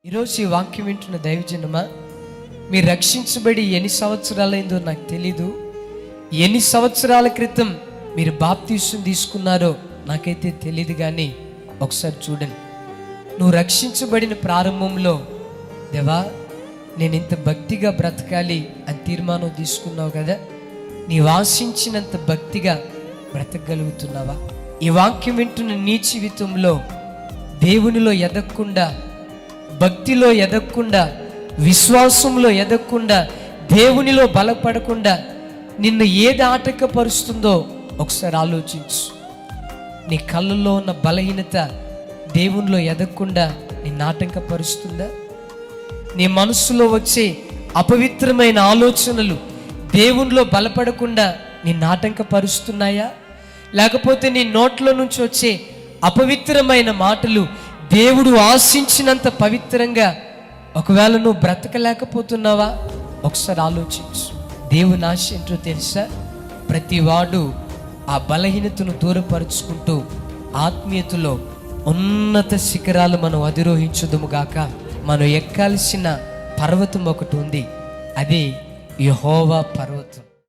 ఈరోజు ఈ వాక్యం వింటున్న దైవజనమా, మీరు రక్షించబడి ఎన్ని సంవత్సరాలైందో నాకు తెలీదు. ఎన్ని సంవత్సరాల క్రితం మీరు బాప్తీసం తీసుకున్నారో నాకైతే తెలియదు. కానీ ఒకసారి చూడండి, నువ్వు రక్షించబడిన ప్రారంభంలో దేవా నేను ఇంత భక్తిగా బ్రతకాలి అని తీర్మానం తీసుకున్నావు కదా, నీవు ఆశించినంత భక్తిగా బ్రతకగలుగుతున్నావా? ఈ వాక్యం వింటున్న నీ జీవితంలో దేవునిలో ఎదగకుండా, భక్తిలో ఎదగకుండా, విశ్వాసంలో ఎదగకుండా, దేవునిలో బలపడకుండా నిన్ను ఏది ఆటంకపరుస్తుందో ఒకసారి ఆలోచించు. నీ కళ్ళల్లో ఉన్న బలహీనత దేవునిలో ఎదగకుండా నిన్ను ఆటంకపరుస్తుందా? నీ మనసులో వచ్చే అపవిత్రమైన ఆలోచనలు దేవునిలో బలపడకుండా నిన్ను ఆటంకపరుస్తున్నాయా? లేకపోతే నీ నోట్లో నుంచి వచ్చే అపవిత్రమైన మాటలు దేవుడు ఆశించినంత పవిత్రంగా ఒకవేళ నువ్వు బ్రతకలేకపోతున్నావా? ఒకసారి ఆలోచించు. దేవుని ఆశ ఏంటో తెలుసా? ప్రతివాడు ఆ బలహీనతను దూరపరుచుకుంటూ ఆత్మీయతలో ఉన్నత శిఖరాలు మనం అధిరోహించుదుము గాక. మనం ఎక్కాల్సిన పర్వతం ఒకటి ఉంది, అదే యెహోవా పర్వతం.